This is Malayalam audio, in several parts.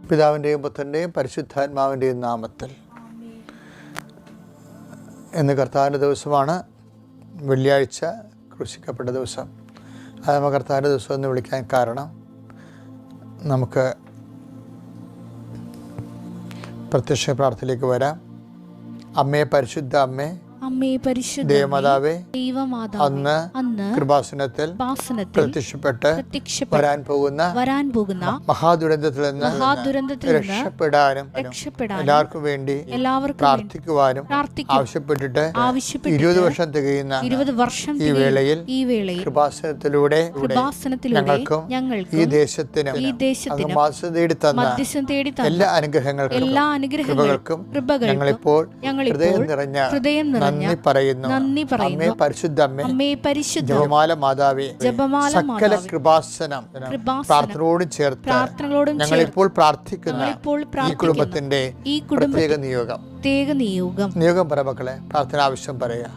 പിതാവിൻ്റെയും പുത്രൻ്റെയും പരിശുദ്ധാത്മാവിൻ്റെയും നാമത്തിൽ. ഇന്ന് കർത്താവിൻ്റെ ദിവസമാണ്, വെള്ളിയാഴ്ച ക്രൂശിക്കപ്പെട്ട ദിവസം. അത് നമ്മൾ കർത്താവിൻ്റെ ദിവസം എന്ന് വിളിക്കാൻ കാരണം നമുക്ക് പ്രത്യക്ഷ പ്രാർത്ഥനയിലേക്ക് വരാം. അമ്മേ, പരിശുദ്ധ അമ്മേ, ദേവമാതാവേ, അന്ന് കൃപാസനത്തിൽ പ്രത്യക്ഷപ്പെട്ട് വരാൻ പോകുന്ന മഹാദുരന്തത്തിൽ നിന്ന് രക്ഷപ്പെടാനും എല്ലാവർക്കും വേണ്ടി പ്രാർത്ഥിക്കുവാനും ആവശ്യപ്പെട്ടിട്ട് 20 വർഷം തികയുന്ന ഈ വേളയിൽ കൃപാസനത്തിലൂടെ ഞങ്ങൾക്കും ഈ ദേശത്തിനും മധ്യസ്ഥം തേടി തന്ന എല്ലാ അനുഗ്രഹങ്ങൾക്കും ഞങ്ങളിപ്പോൾ ഹൃദയം നിറഞ്ഞ നന്ദി പറയുന്നു. അമ്മേ, പരിശുദ്ധ അമ്മേ, ജപമാല മാതാവേ, സകല കൃപാസനം പ്രാർത്ഥനയോടും ചേർത്ത് ഞങ്ങളിപ്പോൾ പ്രാർത്ഥിക്കുന്ന ഈ കുടുംബത്തിന്റെ പ്രത്യേക നിയോഗം പറ മക്കളെ. പ്രാർത്ഥന ആവശ്യം പറയാ.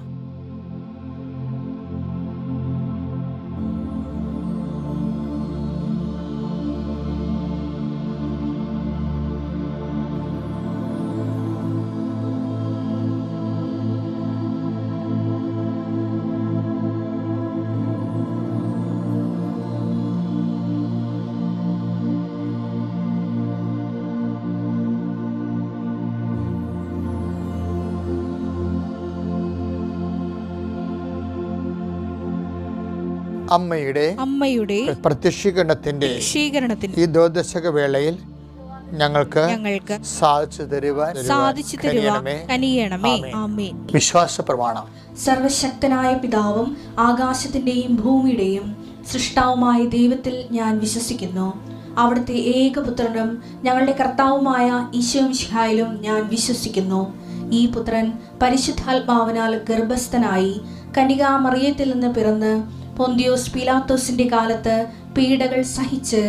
അമ്മയുടെ പ്രത്യക്ഷീകരണത്തിന്റെ ഈ ദ്വാദശക വേളയിൽ ഞങ്ങൾക്ക് സാധിച്ചു തരുവാൻ കനിയണമേ. ആമേൻ. വിശ്വാസ പ്രമാണം. സർവശക്തനായ പിതാവും ആകാശത്തിന്റെയും ഭൂമിയുടെയും സൃഷ്ടാവുമായ ദൈവത്തിൽ ഞാൻ വിശ്വസിക്കുന്നു. അവിടുത്തെ ഏകപുത്രനും ഞങ്ങളുടെ കർത്താവുമായ ഈശോ മിശിഹായിലും ഞാൻ വിശ്വസിക്കുന്നു. ഈ പുത്രൻ പരിശുദ്ധാത്മാവിനാൽ ഗർഭസ്ഥനായി കന്യകാമറിയത്തിൽ നിന്ന് പിറന്ന് പൊന്തിയോസ് പീലാത്തോസിന്റെ കാലത്ത് പീഡകൾ സഹിച്ച്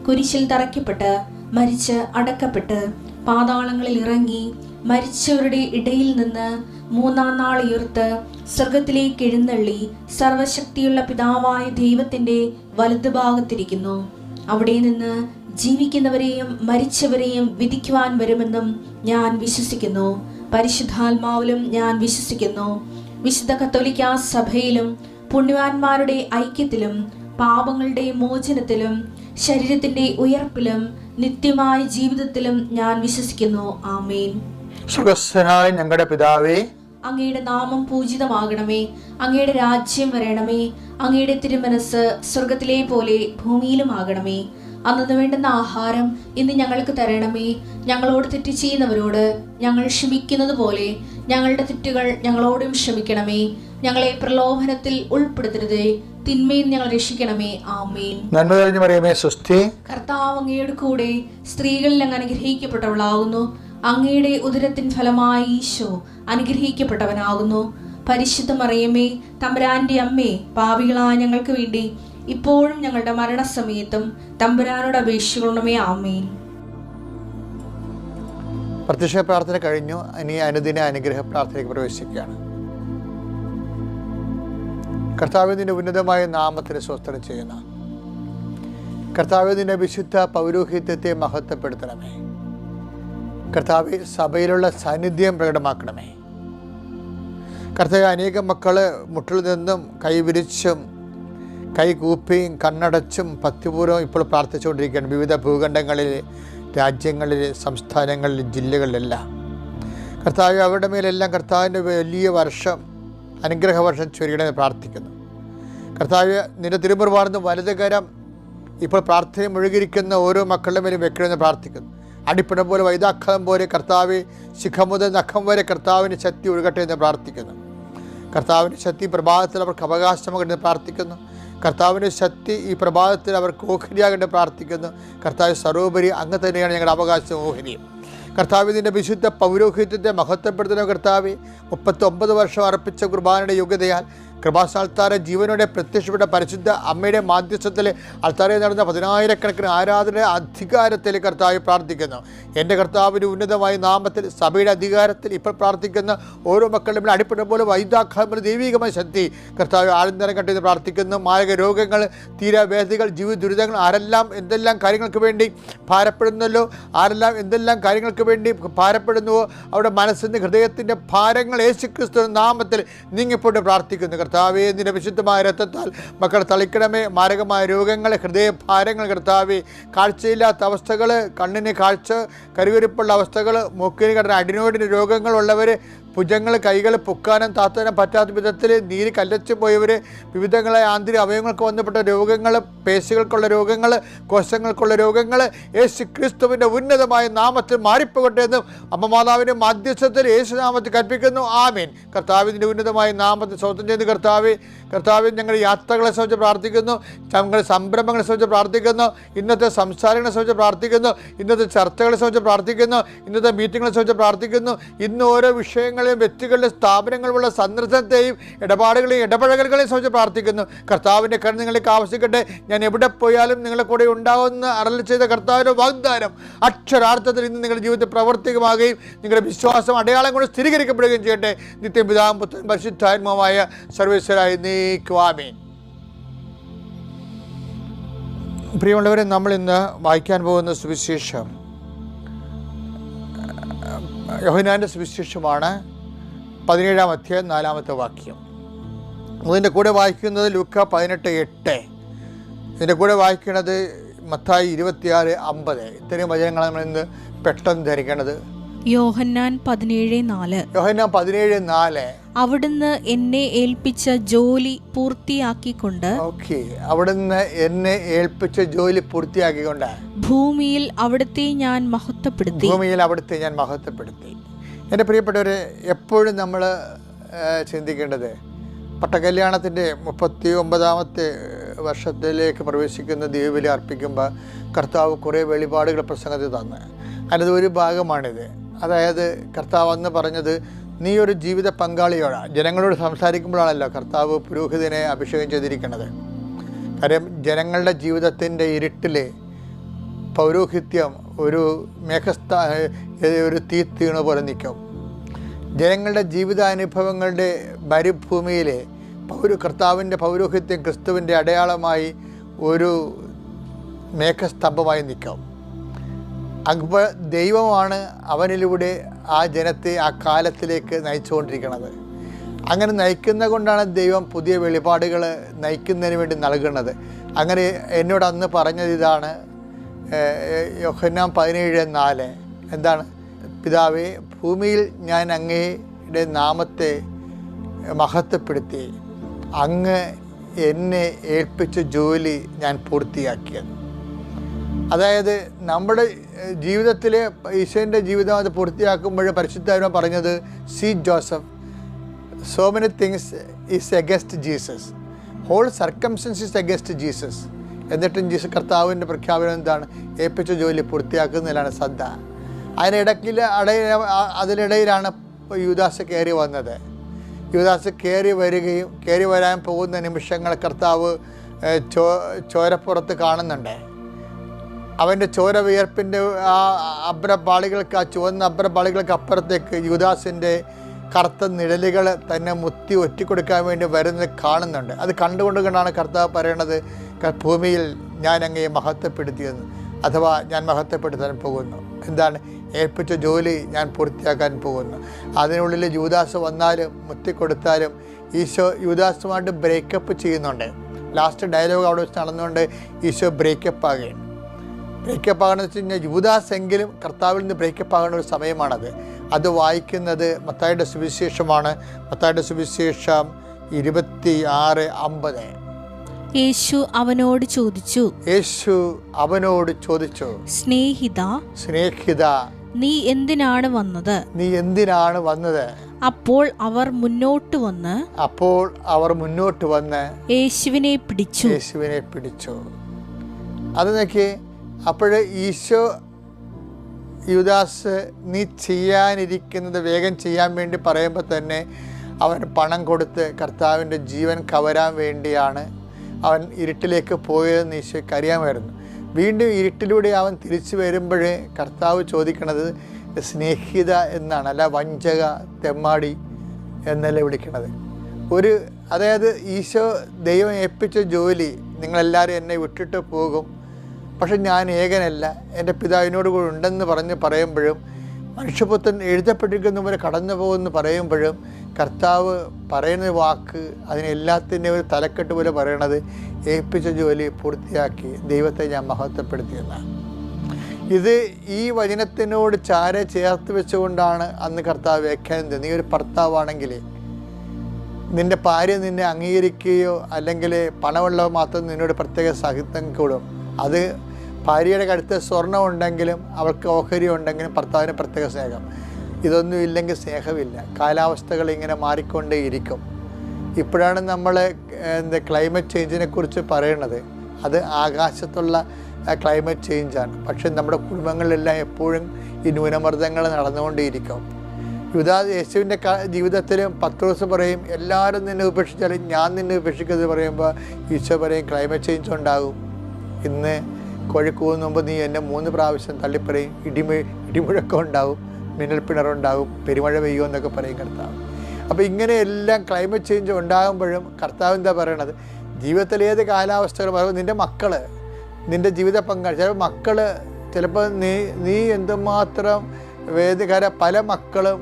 കുരിശിൽ തറയ്ക്കപ്പെട്ട് മരിച്ച് അടക്കപ്പെട്ട് പാതാളങ്ങളിൽ ഇറങ്ങി മരിച്ചവരുടെ ഇടയിൽ നിന്ന് 3-ാം നാൾ ഉയർത്ത് സ്വർഗത്തിലേക്ക് എഴുന്നള്ളി സർവശക്തിയുള്ള പിതാവായ ദൈവത്തിന്റെ വലതുഭാഗത്തിരിക്കുന്നു. അവിടെ നിന്ന് ജീവിക്കുന്നവരെയും മരിച്ചവരെയും വിധിക്കുവാൻ വരുമെന്നും ഞാൻ വിശ്വസിക്കുന്നു. പരിശുദ്ധാത്മാവിലും ഞാൻ വിശ്വസിക്കുന്നു. വിശുദ്ധ കത്തോലിക്കാ സഭയിലും പുണ്യവാന്മാരുടെ ഐക്യത്തിലും പാപങ്ങളുടെ മോചനത്തിലും ശരീരത്തിന്റെ ഉയർപ്പിലും നിത്യമായ ജീവിതത്തിലും ഞാൻ വിശ്വസിക്കുന്നു. ആമേൻ. സ്വർഗ്ഗസ്ഥനായ ഞങ്ങളുടെ പിതാവേ, അങ്ങയുടെ നാമം പൂജിതമാകണമേ. അങ്ങയുടെ രാജ്യം വരണമേ. അങ്ങയുടെ തിരുമനസ് സ്വർഗത്തിലെ പോലെ ഭൂമിയിലും ആകണമേ. അന്നു വേണ്ടുന്ന ആഹാരം ഇന്ന് ഞങ്ങൾക്ക് തരണമേ. ഞങ്ങളോട് തെറ്റ് ചെയ്യുന്നവരോട് ഞങ്ങൾ ക്ഷമിക്കുന്നത് പോലെ ഞങ്ങളുടെ തെറ്റുകൾ ഞങ്ങളോടും ക്ഷമിക്കണമേ. ഞങ്ങളെ പ്രലോഭനത്തിൽ ഉൾപ്പെടുത്തരുതേ, തിന്മയിൽ ഞങ്ങൾ രക്ഷിക്കണമേ. ആമേൻ. നന്മ നിറഞ്ഞ മറിയമേ, സ്വസ്തി. കർത്താവ് അങ്ങയുടെ കൂടെ സ്ത്രീകളിൽ അങ്ങ് അനുഗ്രഹിക്കപ്പെട്ടവളാകുന്നു. അങ്ങയുടെ ഉദരത്തിൻ ഫലമായി ഈശോ അനുഗ്രഹിക്കപ്പെട്ടവനാകുന്നു. പരിശുദ്ധ മറിയമേ, തമ്പുരാന്റെ അമ്മേ, പാപികളായ ഞങ്ങൾക്ക് വേണ്ടി ഇപ്പോഴും ഞങ്ങളുടെ മരണസമയത്തും തമ്പുരാനോട് അപേക്ഷിക്കണമേ. ആമേൻ. പ്രത്യക്ഷ പ്രാർത്ഥന കഴിഞ്ഞു. ഇനി അനുദിന അനുഗ്രഹ പ്രാർത്ഥനയ്ക്ക് പ്രവേശിക്കുകയാണ്. കർത്താവിന്റെ ഉന്നതമായ നാമത്തിന് സ്വസ്ത്രം ചെയ്യുന്ന കർത്താവിന്റെ വിശുദ്ധ പൗരോഹിത്യത്തെ മഹത്വപ്പെടുത്തണമേ. കർത്താവ് സഭയിലുള്ള സാന്നിധ്യം പ്രകടമാക്കണമേ. കർത്താവ് അനേകം മക്കള് മുട്ടിൽ നിന്നും കൈവിരിച്ചും കൈകൂപ്പിയും കണ്ണടച്ചും ഭക്തിപൂർവ്വം ഇപ്പോൾ പ്രാർത്ഥിച്ചുകൊണ്ടിരിക്കുകയാണ്. വിവിധ ഭൂഖണ്ഡങ്ങളിൽ, രാജ്യങ്ങളിൽ, സംസ്ഥാനങ്ങളിൽ, ജില്ലകളിലെല്ലാം കർത്താവ് അവരുടെ മേലെല്ലാം കർത്താവിൻ്റെ വലിയ വർഷം, അനുഗ്രഹ വർഷം ചൊരിയണമെന്ന് പ്രാർത്ഥിക്കുന്നു. കർത്താവ് നിന്റെ തിരുമുറിവാർന്ന് വലതുകരം ഇപ്പോൾ പ്രാർത്ഥന മുഴുകിയിരിക്കുന്ന ഓരോ മക്കളുടെ മേലും വെക്കണമെന്ന് പ്രാർത്ഥിക്കുന്നു. അടിപ്പിടം പോലെ, വൈദാഖം പോലെ കർത്താവ് ശിഖം മുതൽ നഖം വരെ കർത്താവിൻ്റെ ശക്തി ഒഴുകട്ടെ എന്ന് പ്രാർത്ഥിക്കുന്നു. കർത്താവിൻ്റെ ശക്തി പ്രഭാതത്തിൽ അവർക്ക് അവകാശമാകട്ടെ പ്രാർത്ഥിക്കുന്നു. കർത്താവിൻ്റെ ശക്തി ഈ പ്രഭാതത്തിൽ അവർക്ക് ഓഹരിയാകേണ്ട പ്രാർത്ഥിക്കുന്നു. കർത്താവ് സർവോപരി അങ്ങ് തന്നെയാണ് ഞങ്ങളുടെ അവകാശം, ഓഹരിയും. കർത്താവിൻ്റെ വിശുദ്ധ പൗരോഹിത്യത്തെ മഹത്വപ്പെടുത്തുന്ന കർത്താവ് 39 വർഷം അർപ്പിച്ച കുർബാനയുടെ യോഗ്യതയാൽ കൃപാസ്ഥാനത്താറെ ജീവനോടെ പ്രത്യക്ഷപ്പെട്ട പരിശുദ്ധ അമ്മയുടെ മാധ്യസ്ഥത്തിൽ അൾത്താരയിൽ നടന്ന 10,000-കണക്കിന് ആരാധന അധികാരത്തിൽ കർത്താവ് പ്രാർത്ഥിക്കുന്നു. എൻ്റെ കർത്താവിൻ്റെ ഉന്നതമായ നാമത്തിൽ സഭയുടെ അധികാരത്തിൽ ഇപ്പോൾ പ്രാർത്ഥിക്കുന്ന ഓരോ മക്കളുടെ അടിപ്പെട്ട പോലെ വൈദാഖാമ ദൈവികമായ ശക്തി കർത്താവ് ആഴ്ന്നിറം കണ്ടെന്ന് പ്രാർത്ഥിക്കുന്നു. മാരക രോഗങ്ങൾ, തീരാവേദികൾ, ജീവിത ദുരിതങ്ങൾ, ആരെല്ലാം എന്തെല്ലാം കാര്യങ്ങൾക്ക് വേണ്ടി ഭാരപ്പെടുന്നല്ലോ, ആരെല്ലാം എന്തെല്ലാം കാര്യങ്ങൾക്ക് വേണ്ടി ഭാരപ്പെടുന്നുവോ അവിടെ മനസ്സിൻ്റെ ഹൃദയത്തിൻ്റെ ഭാരങ്ങൾ യേശുക്രിസ്തുവിന്റെ നാമത്തിൽ നീങ്ങിപ്പോട്ട് പ്രാർത്ഥിക്കുന്നു. കർത്താവേ, നിന്റെ വിശുദ്ധമായ രക്തത്താൽ മക്കൾ തളിക്കണമേ. മാരകമായ രോഗങ്ങൾ, ഹൃദയഭാരങ്ങൾ കർത്താവേ, കാഴ്ചയില്ലാത്ത അവസ്ഥകൾ, കണ്ണിന് കാഴ്ച കരുവരിപ്പുള്ള അവസ്ഥകൾ, മൂക്കിന് കടന്ന അഡിനോയിഡിന് രോഗങ്ങളുള്ളവർ, ഭുജങ്ങൾ, കൈകൾ പൊക്കാനും താത്താനും പറ്റാത്ത വിധത്തിൽ നീര് കല്ലച്ചു പോയവർ, വിവിധങ്ങളായ ആന്തരിക അവയവങ്ങൾക്ക് ബന്ധപ്പെട്ട രോഗങ്ങൾ, പേശികൾക്കുള്ള രോഗങ്ങൾ, കോശങ്ങൾക്കുള്ള രോഗങ്ങൾ യേശു ക്രിസ്തുവിൻ്റെ ഉന്നതമായ നാമത്തിൽ മാറിപ്പോകട്ടെ എന്നും അമ്മ മാതാവിൻ്റെ മധ്യസ്ഥത്തിൽ യേശു നാമത്തിൽ കൽപ്പിക്കുന്നു. ആമേൻ. കർത്താവിൻ്റെ ഉന്നതമായ നാമത്തിൽ സ്വന്തം ചെയ്ത് കർത്താവ് ഞങ്ങളുടെ യാത്രകളെ സംബന്ധിച്ച് പ്രാർത്ഥിക്കുന്നു, ഞങ്ങളുടെ സംരംഭങ്ങളെ സംബന്ധിച്ച് പ്രാർത്ഥിക്കുന്നു, ഇന്നത്തെ സംസാരങ്ങളെ സംബന്ധിച്ച് പ്രാർത്ഥിക്കുന്നു, ഇന്നത്തെ ചർച്ചകളെ സംബന്ധിച്ച് പ്രാർത്ഥിക്കുന്നു, ഇന്നത്തെ മീറ്റിങ്ങുകളെ സംബന്ധിച്ച് പ്രാർത്ഥിക്കുന്നു. ഇന്ന് ഓരോ വിഷയങ്ങളെയും വ്യക്തികളുടെ സ്ഥാപനങ്ങളുള്ള സന്ദർശനത്തെയും ഇടപാടുകളെയും ഇടപഴകലുകളെയും സംബന്ധിച്ച് പ്രാർത്ഥിക്കുന്നു. കർത്താവിൻ്റെ കണ്ണ് നിങ്ങൾക്ക് ആവശ്യിക്കട്ടെ. ഞാൻ എവിടെ പോയാലും നിങ്ങളുടെ കൂടെ ഉണ്ടാകുമെന്ന് അരുളി ചെയ്ത കർത്താവിൻ്റെ വാഗ്ദാനം അക്ഷരാർത്ഥത്തിൽ ഇന്ന് നിങ്ങളുടെ ജീവിതത്തിൽ പ്രവർത്തികമാകുകയും നിങ്ങളുടെ വിശ്വാസം അടയാളം കൊണ്ട് സ്ഥിരീകരിക്കപ്പെടുകയും ചെയ്യട്ടെ. നിത്യം പിതാവും പുത്രനും പരിശുദ്ധാത്മാവുമായ സർവേശ്വരായി നീക്കുവാമേൻ. പ്രിയമുള്ളവരെ, നമ്മൾ ഇന്ന് വായിക്കാൻ പോകുന്ന സുവിശേഷം യോഹന്നാൻ്റെ സുവിശേഷമാണ്. 17-ാം അധ്യായം 4-ാമത്തെ വാക്യം. ഇതിൻ്റെ കൂടെ വായിക്കുന്നത് ലൂക്ക 18:8. ഇതിൻ്റെ കൂടെ വായിക്കുന്നത് മത്തായി 26:50. ഇത്രയും വചനങ്ങളാണ് നമ്മൾ ഇന്ന് പെട്ടെന്ന് ധരിക്കേണ്ടത്. യോഹന്നാൻ 17:4. യോഹന്നാൻ 17:4. അവിടുന്ന് എന്നെ ഏൽപ്പിച്ച ജോലി പൂർത്തിയാക്കിക്കൊണ്ട് അവിടുന്ന് എന്നെ ഏൽപ്പിച്ച ജോലി പൂർത്തിയാക്കിക്കൊണ്ട് ഭൂമിയിൽ അവിടുത്തെ ഞാൻ മഹത്വപ്പെടുത്തി. എൻ്റെ പ്രിയപ്പെട്ടവരെ, എപ്പോഴും നമ്മൾ ചിന്തിക്കേണ്ടത് പട്ടകല്യാണത്തിൻ്റെ 39-ാമത്തെ വർഷത്തിലേക്ക് പ്രവേശിക്കുന്ന ദൈവബലി അർപ്പിക്കുമ്പോൾ കർത്താവ് കുറേ വെളിപാടുകൾ പ്രസംഗത്തിൽ തന്ന്. അതിൻ്റെ ഒരു ഭാഗമാണിത്. അതായത് കർത്താവ് അന്ന് പറഞ്ഞത്, നീ ഒരു ജീവിത പങ്കാളിയോടാണ്. ജനങ്ങളോട് സംസാരിക്കുമ്പോഴാണല്ലോ കർത്താവ് പുരോഹിതനെ അഭിഷേകം ചെയ്തിരിക്കുന്നത്. കാര്യം ജനങ്ങളുടെ ജീവിതത്തിൻ്റെ ഇരുട്ടിൽ പൗരോഹിത്യം ഒരു ഒരു തീത്തീണ പോലെ നിൽക്കും. ജനങ്ങളുടെ ജീവിതാനുഭവങ്ങളുടെ മരുഭൂമിയിൽ കർത്താവിൻ്റെ പൗരോഹിത്യം ക്രിസ്തുവിൻ്റെ അടയാളമായി ഒരു മേഘസ്തംഭമായി നിൽക്കും. അപ്പോൾ ദൈവമാണ് അവനിലൂടെ ആ ജനത്തെ ആ കാലത്തിലേക്ക് നയിച്ചുകൊണ്ടിരിക്കുന്നത്. അങ്ങനെ നയിക്കുന്ന കൊണ്ടാണ് ദൈവം പുതിയ വെളിപാടുകൾ നയിക്കുന്നതിന് വേണ്ടി നൽകുന്നത്. അങ്ങനെ എന്നോട് അന്ന് പറഞ്ഞത് ഇതാണ്, യോഹന്നാൻ 17:4. എന്താണ്? പിതാവേ, ഭൂമിയിൽ ഞാൻ അങ്ങയുടെ നാമത്തെ മഹത്വപ്പെടുത്തി, അങ്ങ് എന്നെ ഏൽപ്പിച്ച ജോലി ഞാൻ പൂർത്തിയാക്കിയത്. അതായത് നമ്മുടെ ജീവിതത്തിൽ ഈശോൻ്റെ ജീവിതം അത് പൂർത്തിയാക്കുമ്പോൾ പരിശുദ്ധാത്മാവ് പറഞ്ഞത്, see Joseph, so many things is against Jesus, whole circumstances is against Jesus. എന്നിട്ടും ജീസസ് കർത്താവിൻ്റെ പ്രഖ്യാപനം എന്താണ്? ഏൽപ്പിച്ച ജോലി പൂർത്തിയാക്കുന്നതിലാണ് ശ്രദ്ധ. അതിനിടയിലാണ് യൂദാസ് കയറി വന്നത്. യൂദാസ് കയറി വരാൻ പോകുന്ന നിമിഷങ്ങൾ കർത്താവ് ചോരപ്പുറത്ത് കാണുന്നുണ്ട്. അവൻ്റെ ചോര വിയർപ്പിൻ്റെ ആ അബ്രപാളികൾക്ക്, ആ ചുവന്ന അബ്രപാളികൾക്ക് അപ്പുറത്തേക്ക് യൂദാസിൻ്റെ കറുത്ത നിഴലുകൾ തന്നെ മുത്തി ഒറ്റിക്കൊടുക്കാൻ വേണ്ടി വരുന്നത് കാണുന്നുണ്ട്. അത് കണ്ടുകൊണ്ടാണ് കർത്താവ് പറയണത്, ഭൂമിയിൽ ഞാൻ അങ്ങയെ മഹത്വപ്പെടുത്തിയെന്ന്, അഥവാ ഞാൻ മഹത്വപ്പെടുത്താൻ പോകുന്നു. എന്താണ്? ഏൽപ്പിച്ച ജോലി ഞാൻ പൂർത്തിയാക്കാൻ പോകുന്നു. അതിനുള്ളിൽ യൂദാസ് വന്നാലും മുത്തിക്കൊടുത്താലും ഈശോ യൂദാസുമായിട്ട് ബ്രേക്കപ്പ് ചെയ്യുന്നുണ്ട്. ലാസ്റ്റ് ഡയലോഗ് അവിടെ വെച്ച് നടന്നുകൊണ്ട് ഈശോ ബ്രേക്കപ്പ് ആകുകയാണ്. ബ്രേക്കപ്പ് ആകണമെന്ന് വെച്ച് കഴിഞ്ഞാൽ യൂദാസ് എങ്കിലും കർത്താവിൽ നിന്ന് ബ്രേക്കപ്പ് ആകുന്ന ഒരു സമയമാണത്. അത് വായിക്കുന്നത് മത്തായിയുടെ സുവിശേഷമാണ്. മത്തായിയുടെ സുവിശേഷം 26:50. യേശു അവനോട് ചോദിച്ചു, സ്നേഹിത, നീ എന്തിനാണ് വന്നത്? അപ്പോൾ അവർ മുന്നോട്ട് വന്ന് യേശുവിനെ പിടിച്ചു. അത് നോക്കി. അപ്പോഴ് ഈശോ യൂദാസ്, നീ ചെയ്യാനിരിക്കുന്നത് വേഗം ചെയ്യാൻ വേണ്ടി പറയുമ്പോൾ തന്നെ അവൻ പണം കൊടുത്ത് കർത്താവിൻ്റെ ജീവൻ കവരാൻ വേണ്ടിയാണ് അവൻ ഇരുട്ടിലേക്ക് പോയതെന്ന് ഈശോയ്ക്ക് അറിയാമായിരുന്നു. വീണ്ടും ഇരുട്ടിലൂടെ അവൻ തിരിച്ചു വരുമ്പോഴേ കർത്താവ് ചോദിക്കണത് സ്നേഹിത എന്നാണ്, അല്ല വഞ്ചക, തെമ്മാടി എന്നല്ല വിളിക്കണത്. അതായത് ഈശോ ദൈവം ഏൽപ്പിച്ച ജോലി, നിങ്ങളെല്ലാവരും എന്നെ വിട്ടിട്ട് പോകും, പക്ഷെ ഞാൻ ഏകനല്ല, എൻ്റെ പിതാവിനോട് കൂടെ ഉണ്ടെന്ന് പറയുമ്പോഴും മനുഷ്യപുത്രൻ എഴുതപ്പെട്ടിരിക്കുന്ന പോലെ കടന്നു പോകുമെന്ന് പറയുമ്പോഴും കർത്താവ് പറയുന്ന വാക്ക് അതിനെല്ലാത്തിൻ്റെ ഒരു തലക്കെട്ട് പോലെ പറയണത് ഏൽപ്പിച്ച ജോലി പൂർത്തിയാക്കി ദൈവത്തെ ഞാൻ മഹത്വപ്പെടുത്തിയെന്നാണ്. ഇത് ഈ വചനത്തിനോട് ചാരെ ചേർത്ത് വെച്ചുകൊണ്ടാണ് അന്ന് കർത്താവ് വ്യാഖ്യാനം ചെയ്തത്. നീ ഒരു ഭർത്താവാണെങ്കിൽ നിൻ്റെ ഭാര്യ നിന്നെ അംഗീകരിക്കുകയോ അല്ലെങ്കിൽ പണമുള്ളവ മാത്രം നിന്നോട് പ്രത്യേക സാഹിത്യം കൂടും. അത് ഭാര്യയുടെ കഴുത്ത് സ്വർണ്ണം ഉണ്ടെങ്കിലും അവൾക്ക് ഓഹരി ഉണ്ടെങ്കിലും ഭർത്താവിന് പ്രത്യേക സ്നേഹം. ഇതൊന്നും ഇല്ലെങ്കിൽ സ്നേഹമില്ല. കാലാവസ്ഥകൾ ഇങ്ങനെ മാറിക്കൊണ്ടേയിരിക്കും. ഇപ്പോഴാണ് നമ്മൾ ക്ലൈമറ്റ് ചേഞ്ചിനെ കുറിച്ച് പറയുന്നത്. അത് ആകാശത്തുള്ള ക്ലൈമറ്റ് ചേഞ്ചാണ്. പക്ഷെ നമ്മുടെ കുടുംബങ്ങളിലെല്ലാം എപ്പോഴും ഈ ന്യൂനമർദ്ദങ്ങൾ നടന്നുകൊണ്ടേയിരിക്കും. യേശുവിൻ്റെ ജീവിതത്തിലും പത്രോസ് പറയും, എല്ലാവരും നിന്നെ ഉപേക്ഷിച്ചാലും ഞാൻ നിന്നെ ഉപേക്ഷിക്കുന്നത് പറയുമ്പോൾ ഈശോ പറയും ക്ലൈമറ്റ് ചേഞ്ച് ഉണ്ടാകും. ഇന്ന് കോഴിക്കോട് മുമ്പ് നീ എന്നെ 3 പ്രാവശ്യം തള്ളിപ്പറയും, ഇടിമുഴക്കം ഉണ്ടാവും, മിന്നൽ പിണറുണ്ടാകും, പെരുമഴ പെയ്യുമെന്നൊക്കെ പറയും കർത്താവ്. അപ്പോൾ ഇങ്ങനെയെല്ലാം ക്ലൈമറ്റ് ചേഞ്ച് ഉണ്ടാകുമ്പോഴും കർത്താവ് എന്താ പറയണത്, ജീവിതത്തിൽ ഏത് കാലാവസ്ഥകൾ പറയുമ്പോൾ നിൻ്റെ മക്കൾ, നിൻ്റെ ജീവിത പങ്കാളി, ചിലപ്പോൾ മക്കൾ, ചിലപ്പോൾ നീ എന്തുമാത്രം പല മക്കളും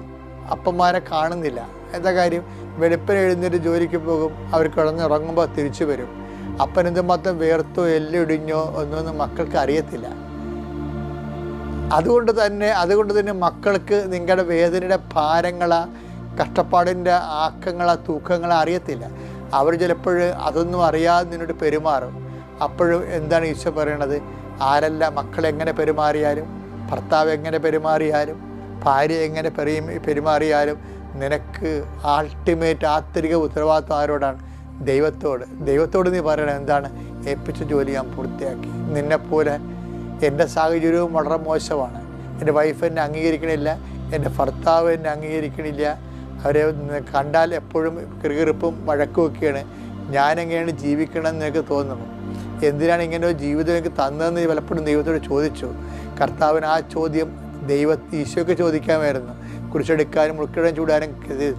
അപ്പന്മാരെ കാണുന്നില്ല. എന്താ കാര്യം, വെളുപ്പിന് എഴുന്നേറ്റ് ജോലിക്ക് പോകും, അവർ കിടന്നുറങ്ങുമ്പോൾ തിരിച്ചു വരും. അപ്പൻ എന്തുമാത്രം വേർത്തോ എല്ലിടിഞ്ഞോ ഒന്നും മക്കൾക്ക് അറിയത്തില്ല. അതുകൊണ്ട് തന്നെ മക്കൾക്ക് നിങ്ങളുടെ വേദനയുടെ ഭാരങ്ങളാ, കഷ്ടപ്പാടിൻ്റെ ആക്കങ്ങളാ, തൂക്കങ്ങളാ അറിയത്തില്ല. അവർ ചിലപ്പോൾ അതൊന്നും അറിയാതെ നിന്നോട് പെരുമാറും. അപ്പോഴും എന്താണ് ഈശോ പറയണത്, ആരല്ല മക്കളെങ്ങനെ പെരുമാറിയാലും, ഭർത്താവ് എങ്ങനെ പെരുമാറിയാലും, ഭാര്യ എങ്ങനെ പെരുമാറിയാലും നിനക്ക് ആൾട്ടിമേറ്റ് ആന്തരിക ഉത്തരവാദിത്വം ആരോടാണ്? ദൈവത്തോട് നീ പറയണം, എന്താണ്, ഏൽപ്പിച്ച ജോലി ഞാൻ പൂർത്തിയാക്കി. നിന്നെപ്പോലെ എൻ്റെ സാഹചര്യവും വളരെ മോശമാണ്. എൻ്റെ വൈഫ് എന്നെ അംഗീകരിക്കണില്ല, എൻ്റെ ഭർത്താവ് എന്നെ അംഗീകരിക്കണില്ല, അവരെ കണ്ടാൽ എപ്പോഴും കിറുകിറുപ്പും വഴക്കുമൊക്കെയാണ്. ഞാനെങ്ങനെയാണ് ജീവിക്കണമെന്ന് നിനക്ക് തോന്നുന്നു. എന്തിനാണ് ഇങ്ങനെ ഒരു ജീവിതം എനിക്ക് തന്നതെന്ന് പലപ്പോഴും ദൈവത്തോട് ചോദിച്ചു. കർത്താവിന് ആ ചോദ്യം ഈശോയ്ക്ക് ചോദിക്കാമായിരുന്നു. കുരിശെടുക്കാനും മുൾക്കിടം ചൂടാനും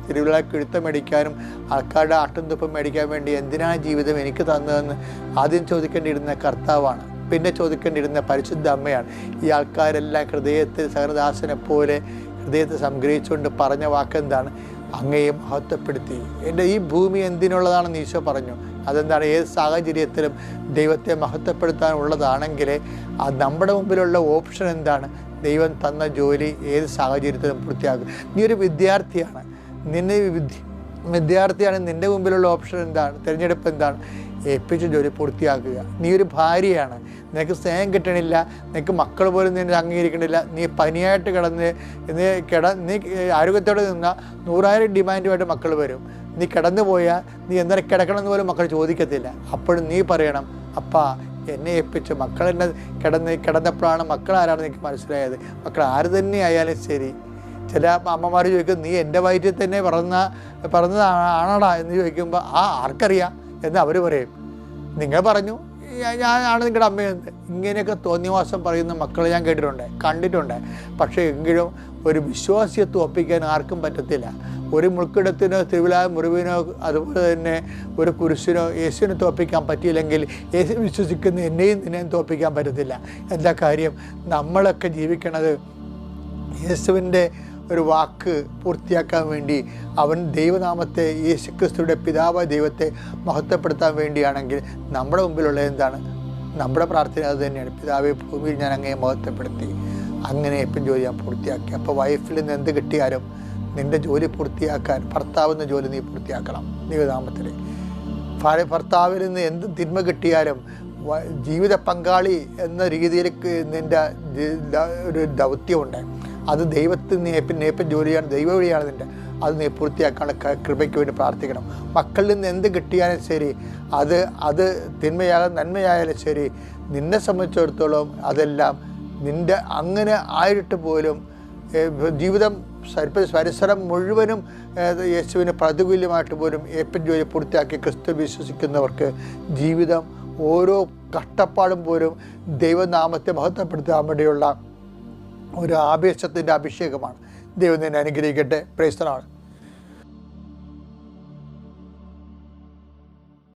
തിരുവിഴ കിഴുത്തം മേടിക്കാനും ആൾക്കാരുടെ ആട്ടും തുപ്പും മേടിക്കാൻ വേണ്ടി എന്തിനാണ് ജീവിതം എനിക്ക് തന്നതെന്ന് ആദ്യം ചോദിക്കേണ്ടിയിരുന്ന കർത്താവാണ്. പിന്നെ ചോദിക്കേണ്ടിയിരുന്ന പരിശുദ്ധ അമ്മയാണ്. ഈ ആൾക്കാരെല്ലാം ഹൃദയത്തിൽ സഹനദാസനെ പോലെ ഹൃദയത്തെ സംഗ്രഹിച്ചുകൊണ്ട് പറഞ്ഞ വാക്കെന്താണ്, അങ്ങയെ മഹത്വപ്പെടുത്തി. എൻ്റെ ഈ ഭൂമി എന്തിനുള്ളതാണെന്ന് ഈശോ പറഞ്ഞു. അതെന്താണ്, ഏത് സാഹചര്യത്തിലും ദൈവത്തെ മഹത്വപ്പെടുത്താനുള്ളതാണെങ്കിൽ നമ്മുടെ മുമ്പിലുള്ള ഓപ്ഷൻ എന്താണ്, ദൈവം തന്ന ജോലി ഏത് സാഹചര്യത്തിലും പൂർത്തിയാക്കും. നീ ഒരു വിദ്യാർത്ഥിയാണ്, നിൻ്റെ മുമ്പിലുള്ള ഓപ്ഷൻ എന്താണ്, തിരഞ്ഞെടുപ്പ് എന്താണ്, ഏൽപ്പിച്ച ജോലി പൂർത്തിയാക്കുക. നീ ഒരു ഭാര്യയാണ്, നിനക്ക് സ്നേഹം കിട്ടണില്ല, നിനക്ക് മക്കൾ പോലും നിന്നെ അംഗീകരിക്കണില്ല, നീ പനിയായിട്ട് നീ ആരോഗ്യത്തോടെ നിന്നാൽ 100,000 ഡിമാൻഡുമായിട്ട് മക്കൾ വരും. നീ കിടന്നു പോയാൽ നീ എന്തായാലും കിടക്കണമെന്ന് പോലും മക്കൾ ചോദിക്കത്തില്ല. അപ്പോഴും നീ പറയണം, അപ്പാ എന്നെ ഏൽപ്പിച്ചു, മക്കളെന്നെ കിടന്നപ്പോഴാണ് മക്കൾ ആരാണെന്ന് എനിക്ക് മനസ്സിലായത്. മക്കൾ ആര് തന്നെ ആയാലും ശരി. ചില അമ്മമാർ ചോദിക്കും, നീ എൻ്റെ വയറ്റിൽ തന്നെ പറഞ്ഞതാണോടാ എന്ന് ചോദിക്കുമ്പോൾ ആർക്കറിയാം എന്ന് അവർ പറയും. നിങ്ങൾ പറഞ്ഞു ഞാനാണ് നിങ്ങളുടെ അമ്മയെന്ന്. ഇങ്ങനെയൊക്കെ തോന്നിവാസം പറയുന്ന മക്കളെ ഞാൻ കണ്ടിട്ടുണ്ട്. പക്ഷേ എങ്കിലും ഒരു വിശ്വാസിയെ തോൽപ്പിക്കാൻ ആർക്കും പറ്റത്തില്ല. ഒരു മുൾക്കിടത്തിനോ തിരുവിലാ മുറിവിനോ അതുപോലെ തന്നെ ഒരു കുരിശിനോ യേശുവിനെ തോൽപ്പിക്കാൻ പറ്റിയില്ലെങ്കിൽ യേശു വിശ്വസിക്കുന്ന എന്നെയും നിന്നെയും തോൽപ്പിക്കാൻ പറ്റത്തില്ല. എന്താ കാര്യം, നമ്മളൊക്കെ ജീവിക്കണത് യേശുവിൻ്റെ ഒരു വാക്ക് പൂർത്തിയാക്കാൻ വേണ്ടി, അവൻ ദൈവനാമത്തെ, യേശുക്രിസ്തുവിൻ്റെ പിതാവായ ദൈവത്തെ മഹത്വപ്പെടുത്താൻ വേണ്ടിയാണെങ്കിൽ നമ്മുടെ മുമ്പിലുള്ള എന്താണ്, നമ്മുടെ പ്രാർത്ഥന അത് തന്നെയാണ്. പിതാവേ, ഭൂമിയിൽ ഞാൻ അങ്ങയെ മഹത്വപ്പെടുത്തി, അങ്ങനെ എപ്പം ജോലി ഞാൻ പൂർത്തിയാക്കി. അപ്പോൾ വൈഫിൽ നിന്ന് എന്ത് കിട്ടിയാലും നിൻ്റെ ജോലി പൂർത്തിയാക്കാൻ, ഭർത്താവെന്ന ജോലി നീ പൂർത്തിയാക്കണം ദൈവനാമത്തിൽ. ഭർത്താവിൽ നിന്ന് എന്ത് തിന്മ കിട്ടിയാലും ജീവിത പങ്കാളി എന്ന രീതിയിലേക്ക് നിൻ്റെ ഒരു ദൗത്യമുണ്ട്. അത് ദൈവത്തിൽ നേപ്പം ജോലിയാണ്, ദൈവ വഴിയാണ് നിൻ്റെ. അത് നീ പൂർത്തിയാക്കാനുള്ള കൃപയ്ക്ക് വേണ്ടി പ്രാർത്ഥിക്കണം. മക്കളിൽ നിന്ന് എന്ത് കിട്ടിയാലും ശരി, അത് തിന്മയായാലും നന്മയായാലും ശരി, നിന്നെ സംബന്ധിച്ചിടത്തോളം അതെല്ലാം നിൻ്റെ അങ്ങനെ ആയിട്ട് പോലും ജീവിതം പരിസരം മുഴുവനും യേശുവിന് പ്രതികൂല്യമായിട്ട് പോലും ഏപ്പൻ ജോലി പൂർത്തിയാക്കി ക്രിസ്തു വിശ്വസിക്കുന്നവർക്ക് ജീവിതം ഓരോ കഷ്ടപ്പാടും പോലും ദൈവനാമത്തെ മഹത്വപ്പെടുത്താൻ വേണ്ടിയുള്ള ഒരു ആവേശത്തിൻ്റെ അഭിഷേകമാണ്. ദൈവം നിന്നെ അനുഗ്രഹിക്കട്ടെ. Praise the Lord.